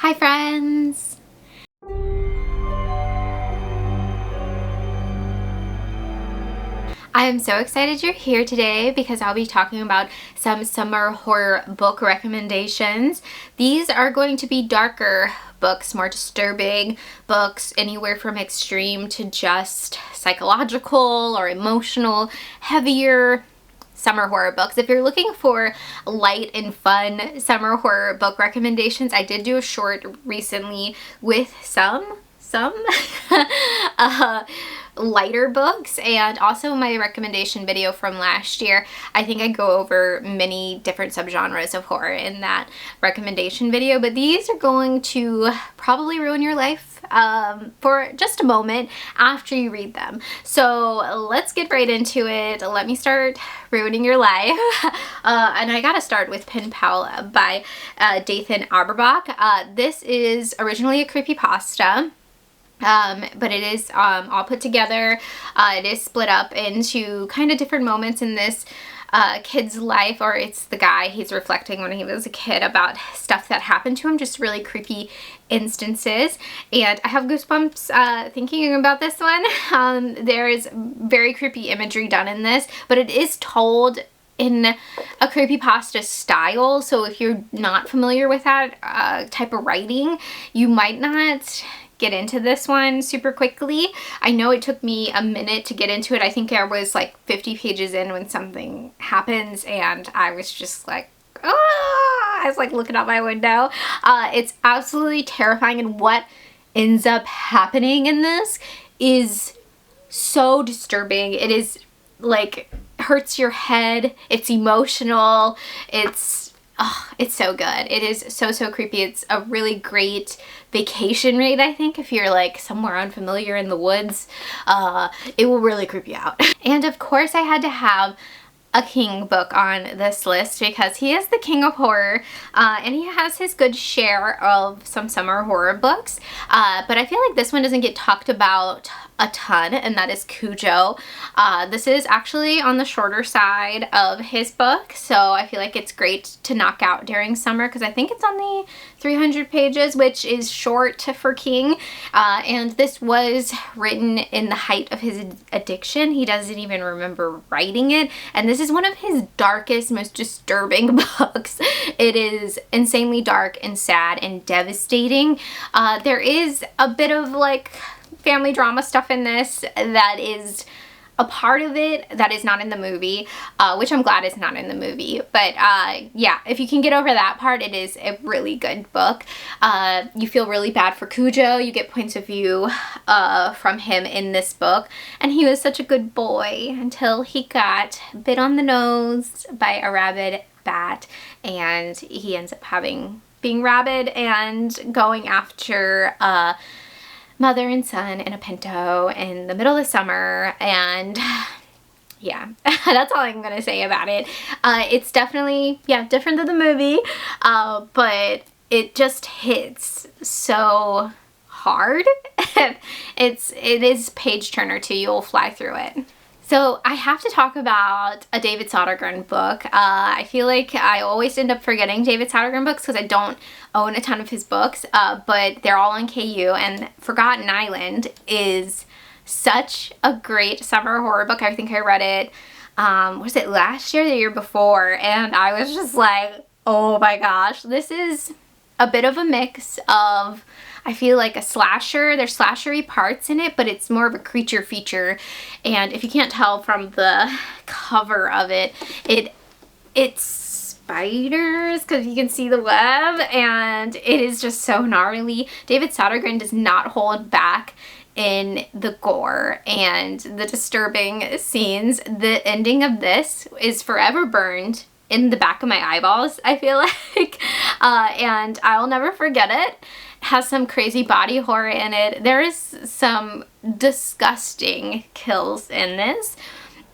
Hi friends! I am so excited you're here today because I'll be talking about some summer horror book recommendations. These are going to be darker books, more disturbing books, anywhere from extreme to just psychological or emotional, heavier summer horror books. If you're looking for light and fun summer horror book recommendations, I did do a short recently with some lighter books, and also my recommendation video from last year. I think I go over many different subgenres of horror in that recommendation video, but these are going to probably ruin your life for just a moment after you read them. So let's get right into it. Let me start ruining your life. And I gotta start with Pen Pal by Dathan Arbach. This is originally a creepypasta. But it is all put together. It is split up into kind of different moments in this kid's life, or it's the guy, he's reflecting when he was a kid about stuff that happened to him, just really creepy instances. And I have goosebumps thinking about this one. There is very creepy imagery done in this, but it is told in a creepypasta style, so if you're not familiar with that type of writing, you might not get into this one super quickly. I know it took me a minute to get into it. I think I was like 50 pages in when something happens and I was just like, ah! I was like looking out my window. It's absolutely terrifying, and what ends up happening in this is so disturbing. It is like hurts your head. It's emotional. It's so good. It is so creepy. It's a really great vacation read, I think. If you're like somewhere unfamiliar in the woods, it will really creep you out. And of course I had to have a king book on this list because he is the king of horror, and he has his good share of some summer horror books, but I feel like this one doesn't get talked about a ton, and that is Cujo. This is actually on the shorter side of his book, so I feel like it's great to knock out during summer because I think it's only 300 pages, which is short for King, and this was written in the height of his addiction. He doesn't even remember writing it, and this is one of his darkest, most disturbing books. It is insanely dark and sad and devastating. There is a bit of like family drama stuff in this that is a part of it that is not in the movie, which I'm glad is not in the movie. But yeah, if you can get over that part, it is a really good book. You feel really bad for Cujo. You get points of view from him in this book. And he was such a good boy until he got bit on the nose by a rabid bat. And he ends up being rabid and going after mother and son in a Pinto in the middle of summer, and yeah, that's all I'm gonna say about it. It's definitely, yeah, different than the movie, but it just hits so hard. It is page turner too. You'll fly through it. So I have to talk about a David Sodergren book. I feel like I always end up forgetting David Sodergren books because I don't own a ton of his books, but they're all on KU, and Forgotten Island is such a great summer horror book. I think I read it, was it last year or the year before, and I was just like, oh my gosh, this is a bit of a mix of, I feel like, a slasher. There's slashery parts in it, but it's more of a creature feature. And if you can't tell from the cover of it, it's spiders, because you can see the web, and it is just so gnarly. David Sodergren does not hold back in the gore and the disturbing scenes. The ending of this is forever burned in the back of my eyeballs, I feel like, and I'll never forget it. Has some crazy body horror in it. There is some disgusting kills in this,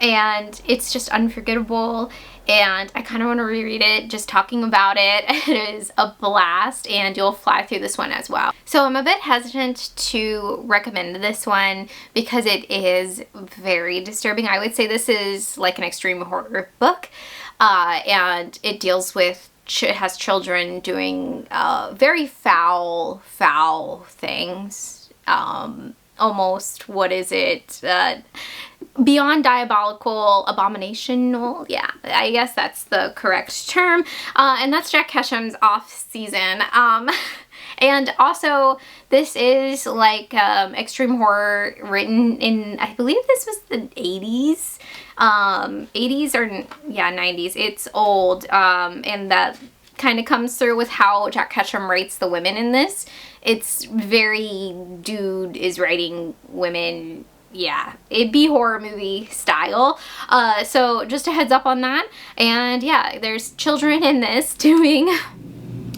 and it's just unforgettable, and I kind of want to reread it just talking about it. It is a blast, and you'll fly through this one as well. So I'm a bit hesitant to recommend this one because it is very disturbing. I would say this is like an extreme horror book, and it deals with has children doing very foul things. Almost, what is it? Beyond diabolical, abominational. Yeah, I guess that's the correct term. And that's Jack Ketchum's Off Season. And also, this is like extreme horror written in, I believe this was the 80s. 80s or, yeah, 90s. It's old. And that kind of comes through with how Jack Ketchum writes the women in this. It's very dude is writing women, yeah, it'd be horror movie style. So just a heads up on that. And yeah, there's children in this doing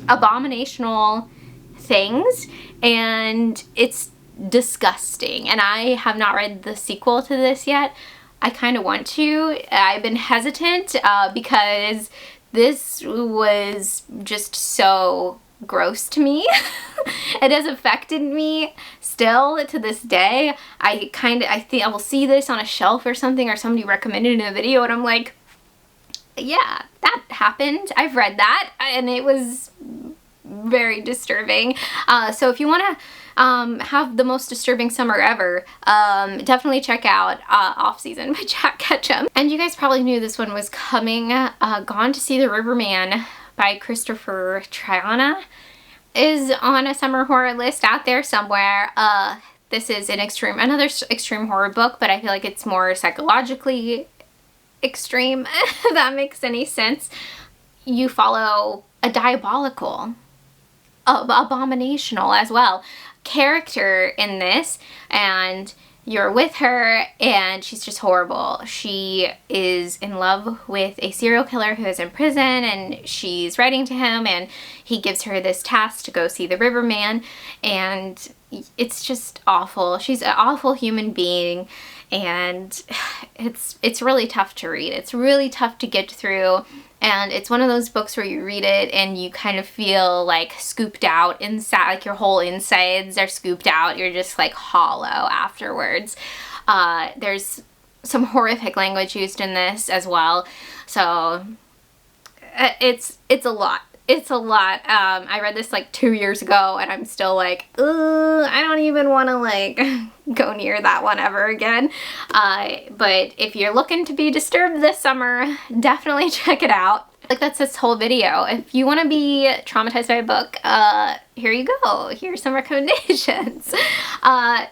abominational things, and it's disgusting. And I have not read the sequel to this yet. I kind of want to. I've been hesitant because this was just so gross to me. It has affected me still to this day. I think I will see this on a shelf or something, or somebody recommended it in a video, and I'm like, yeah, that happened. I've read that, and it was very disturbing. So if you want to have the most disturbing summer ever, definitely check out Off Season by Jack Ketchum. And you guys probably knew this one was coming. Gone to See the Riverman by Christopher Triana is on a summer horror list out there somewhere. This is another extreme horror book, but I feel like it's more psychologically extreme, if that makes any sense. You follow a diabolical, abominational as well character in this, and you're with her, and she's just horrible. She is in love with a serial killer who is in prison, and she's writing to him, and he gives her this task to go see the Riverman, and it's just awful. She's an awful human being, and it's really tough to read. It's really tough to get through, and it's one of those books where you read it and you kind of feel like scooped out inside, like your whole insides are scooped out. You're just like hollow afterwards. There's some horrific language used in this as well, so it's a lot. It's a lot. I read this like 2 years ago, and I'm still like, I don't even want to like go near that one ever again. But if you're looking to be disturbed this summer, definitely check it out. Like, that's this whole video. If you want to be traumatized by a book, here you go. Here's some recommendations.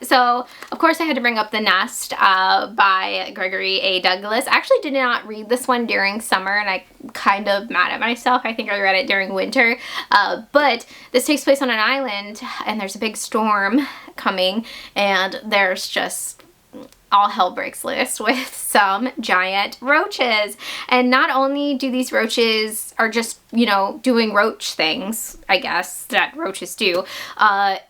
So, of course, I had to bring up The Nest by Gregory A. Douglas. I actually did not read this one during summer, and I'm kind of mad at myself. I think I read it during winter. But this takes place on an island, and there's a big storm coming, and there's just all hell breaks loose with some giant roaches. And not only do these roaches are just, you know, doing roach things, I guess, that roaches do,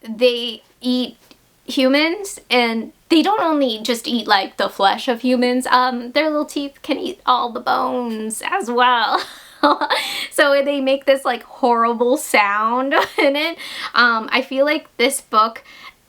they eat humans, and they don't only just eat like the flesh of humans, their little teeth can eat all the bones as well. So they make this like horrible sound in it. I feel like this book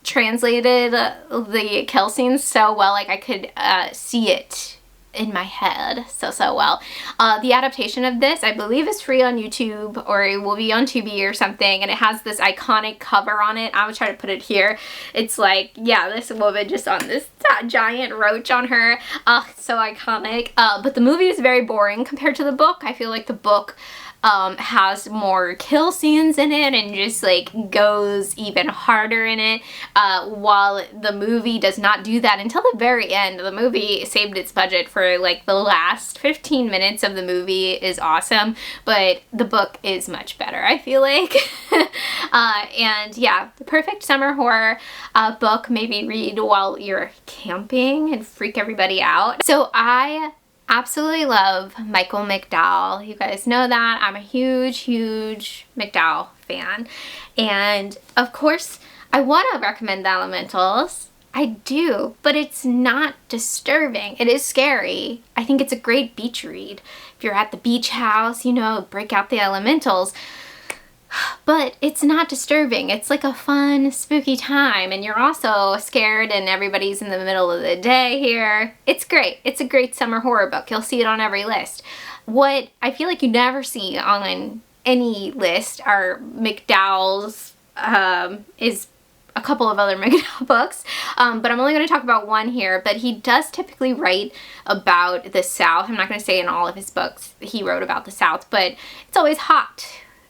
translated the kill scenes so well, like I could see it in my head so well. The adaptation of this, I believe, is free on YouTube, or it will be on Tubi or something, and it has this iconic cover on it. I would try to put it here. It's like, yeah, this woman just on this giant roach on her. It's so iconic. But the movie is very boring compared to the book. I feel like the book has more kill scenes in it and just like goes even harder in it, while the movie does not do that until the very end. The movie saved its budget for like the last 15 minutes of the movie is awesome, but the book is much better, I feel like. And yeah, the perfect summer horror book, maybe read while you're camping and freak everybody out. So I absolutely love Michael McDowell. You guys know that. I'm a huge McDowell fan. And of course, I want to recommend The Elementals. I do, but it's not disturbing. It is scary. I think it's a great beach read. If you're at the beach house, you know, break out The Elementals. But it's not disturbing. It's like a fun, spooky time, and you're also scared, and everybody's in the middle of the day here. It's great. It's a great summer horror book. You'll see it on every list. What I feel like you never see on any list are McDowell's, is a couple of other McDowell books, but I'm only going to talk about one here. But he does typically write about the South. I'm not going to say in all of his books he wrote about the South, but it's always hot,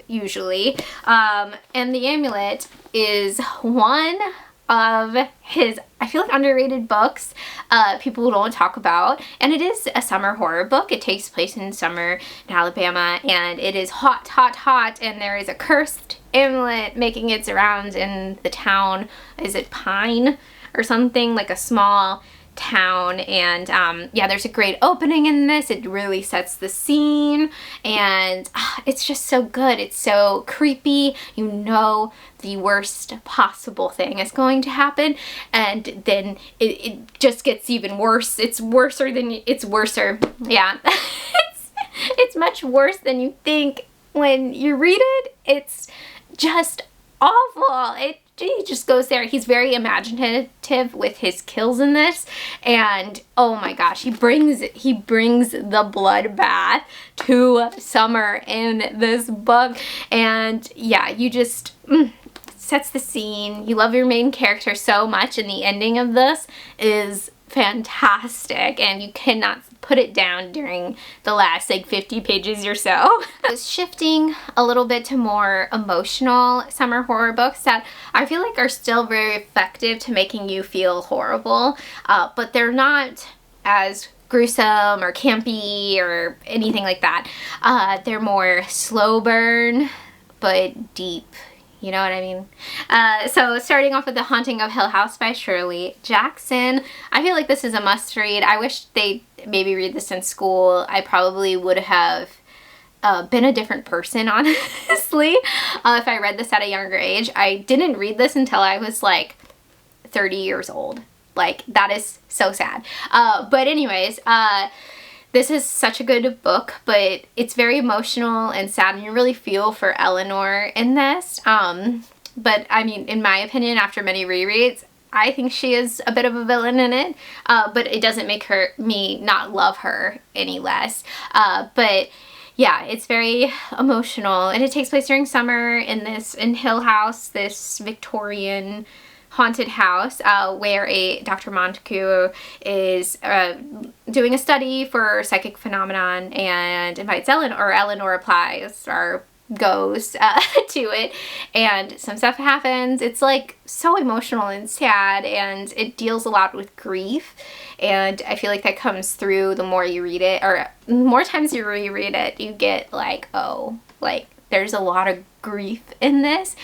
usually. And The Amulet is one of his, I feel like, underrated books people don't talk about. And it is a summer horror book. It takes place in summer in Alabama, and it is hot, hot, hot, and there is a cursed amulet making its rounds in the town. Is it Pine or something? Like a small town. And yeah, there's a great opening in this. It really sets the scene, and it's just so good. It's so creepy. You know the worst possible thing is going to happen, and then it just gets even worse. It's worser. Yeah. It's much worse than you think when you read it. It's just awful. He just goes there. He's very imaginative with his kills in this, and oh my gosh, he brings the bloodbath to summer in this book. And yeah, you just sets the scene. You love your main character so much, and the ending of this is fantastic, and you cannot put it down during the last like 50 pages or so. I was shifting a little bit to more emotional summer horror books that I feel like are still very effective to making you feel horrible, but they're not as gruesome or campy or anything like that. They're more slow burn but deep. You know what I mean? So starting off with The Haunting of Hill House by Shirley Jackson. I feel like this is a must read. I wish they maybe read this in school. I probably would have been a different person, honestly, if I read this at a younger age. I didn't read this until I was like 30 years old. Like, that is so sad. But anyways, this is such a good book, but it's very emotional and sad, and you really feel for Eleanor in this. But I mean, in my opinion, after many rereads, I think she is a bit of a villain in it, but it doesn't make me not love her any less. But yeah, it's very emotional, and it takes place during summer in Hill House, this Victorian haunted house where Dr. Montague is doing a study for psychic phenomenon and invites Eleanor applies or goes to it, and some stuff happens. It's like so emotional and sad, and it deals a lot with grief, and I feel like that comes through the more you read it, or more times you reread it, you get like, oh, like there's a lot of grief in this.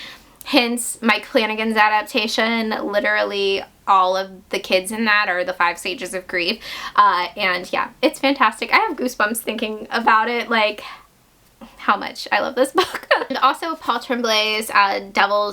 Hence, Mike Flanagan's adaptation. Literally all of the kids in that are the 5 stages of grief. And yeah, it's fantastic. I have goosebumps thinking about it, like how much I love this book. And also Paul Tremblay's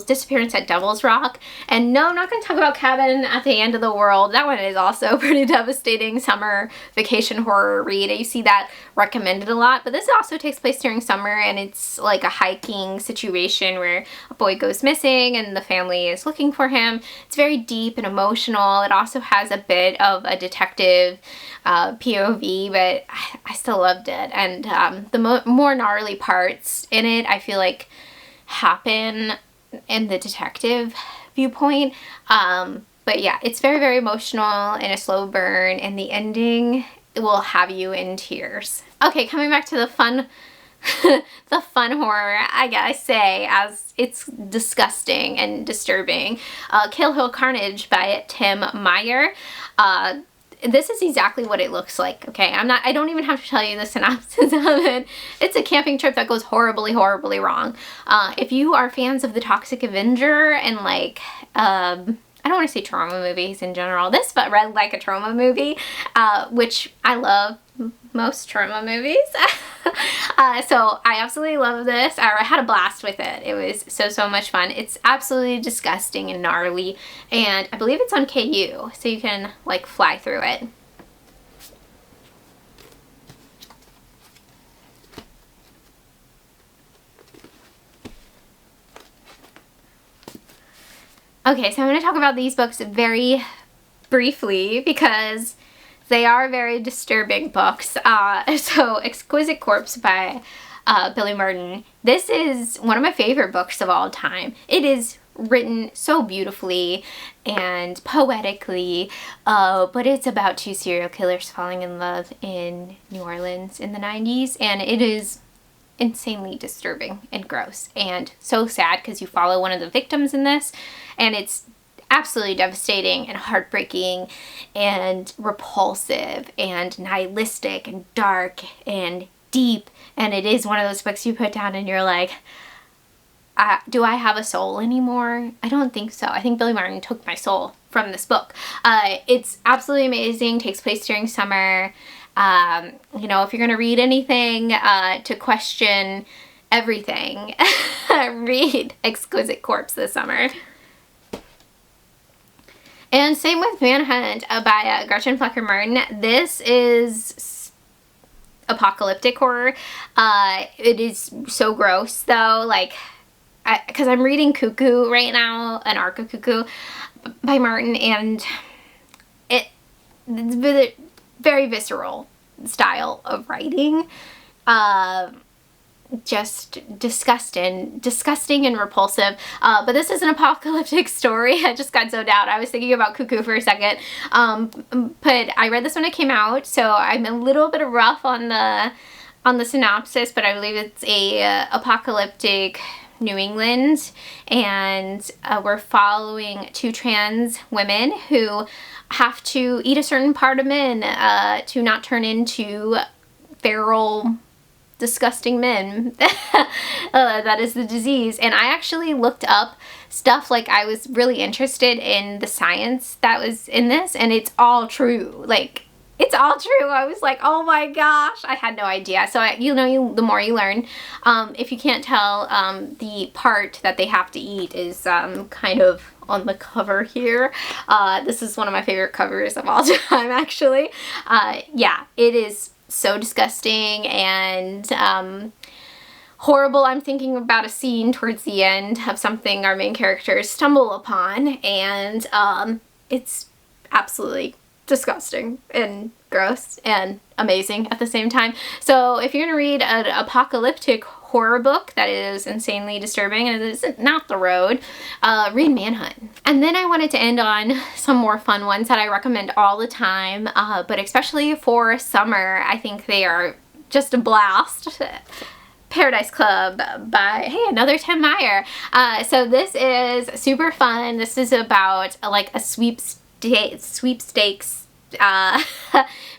Disappearance at Devil's Rock. And no, I'm not going to talk about Cabin at the End of the World. That one is also pretty devastating summer vacation horror read. You see that recommended a lot, but this also takes place during summer, and it's like a hiking situation where a boy goes missing and the family is looking for him. It's very deep and emotional. It also has a bit of a detective POV, but I still loved it. And the more gnarly parts in it, I feel like, happen in the detective viewpoint. But yeah, it's very, very emotional and a slow burn, and the ending will have you in tears. Okay, coming back to the fun the fun horror, I gotta say, as it's disgusting and disturbing. Kill Hill Carnage by Tim Meyer. This is exactly what it looks like, okay? I don't even have to tell you the synopsis of it. It's a camping trip that goes horribly, horribly wrong. If you are fans of The Toxic Avenger and like, I don't want to say trauma movies in general. This but read like a trauma movie, which I love most trauma movies. So I absolutely love this. I had a blast with it. It was so much fun. It's absolutely disgusting and gnarly, and I believe it's on KU, so you can like fly through it. Okay, so I'm going to talk about these books very briefly because they are very disturbing books. So Exquisite Corpse by Billy Martin. This is one of my favorite books of all time. It is written so beautifully and poetically, but it's about two serial killers falling in love in New Orleans in the 90s, and it is insanely disturbing and gross and so sad because you follow one of the victims in this, and it's absolutely devastating and heartbreaking and repulsive and nihilistic and dark and deep, and it is one of those books you put down and you're like, do I have a soul anymore? I don't think so. I think Billy Martin took my soul from this book. It's absolutely amazing, takes place during summer. You know, if you're gonna read anything to question everything, read Exquisite Corpse this summer. And same with Manhunt by Gretchen Felker Martin. This is apocalyptic horror. It is so gross though, like, because I'm reading Cuckoo right now, an arc of Cuckoo by Martin, and it's very visceral style of writing. Just disgusting and repulsive. But this is an apocalyptic story. I just got zoned out. I was thinking about Cuckoo for a second. But I read this when it came out, so I'm a little bit rough on the synopsis, but I believe it's a apocalyptic New England, and we're following two trans women who have to eat a certain part of men to not turn into feral, disgusting men. That is the disease. And I actually looked up stuff, like I was really interested in the science that was in this, and it's all true. Like, it's all true. I was like, oh my gosh, I had no idea. So the more you learn. If you can't tell, the part that they have to eat is kind of on the cover here. This is one of my favorite covers of all time, actually. Yeah, it is so disgusting and horrible. I'm thinking about a scene towards the end of something our main characters stumble upon, and it's absolutely disgusting and gross and amazing at the same time. So if you're gonna read an apocalyptic horror book that is insanely disturbing and is not the road, read Manhunt. And then I wanted to end on some more fun ones that I recommend all the time, but especially for summer. I think they are just a blast. Paradise Club by, hey, another Tim Meyer. So this is super fun. This is about like a sweepstakes.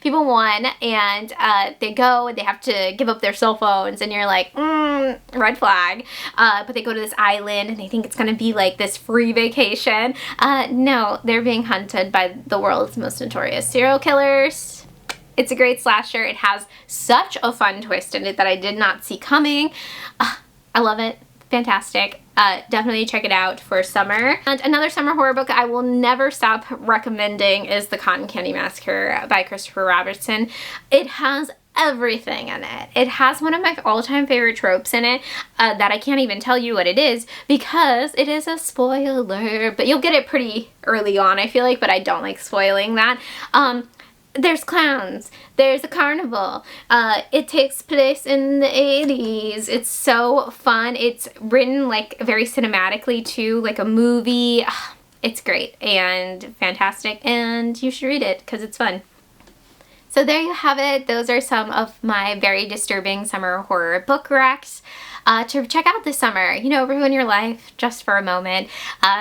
People won, and they go and they have to give up their cell phones, and you're like, red flag. But they go to this island and they think it's gonna be like this free vacation. No, they're being hunted by the world's most notorious serial killers. It's a great slasher. It has such a fun twist in it that I did not see coming. I love it. Fantastic. Definitely check it out for summer. And another summer horror book I will never stop recommending is The Cotton Candy Massacre by Christopher Robertson. It has everything in it. It has one of my all-time favorite tropes in it that I can't even tell you what it is because it is a spoiler, but you'll get it pretty early on, I feel like, but I don't like spoiling that. There's clowns. There's a carnival. It takes place in the 80s. It's so fun. It's written like very cinematically too, like a movie. It's great and fantastic, and you should read it because it's fun. So there you have it. Those are some of my very disturbing summer horror book recs to check out this summer. You know, ruin your life just for a moment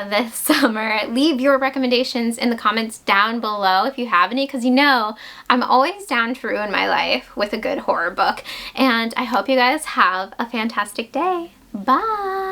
this summer. Leave your recommendations in the comments down below if you have any, because you know I'm always down to ruin my life with a good horror book. And I hope you guys have a fantastic day. Bye!